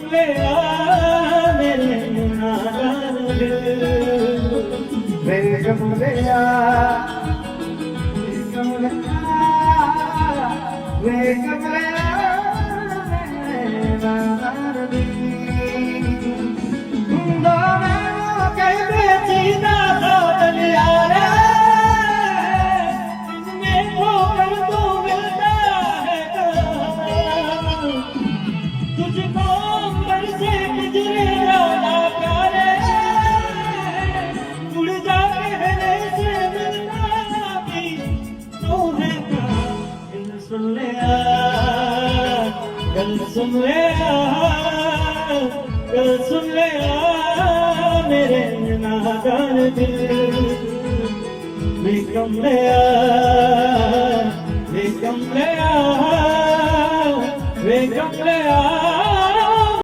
कमले मेरे नादान दिल वे कमले वे कमले मेरे नादान दिल दोनों कहते सीधा तो चलिया रे इसमें ठोकर तो मिलता है तुझको अंबर से गुजरे राना प्यारे जुड़ जा कहने से मिलना भी तो है दिल सुन ले दिल सुन ले दिल सुन ले मेरे नादान दिल वे कमले वे कमले वे कमले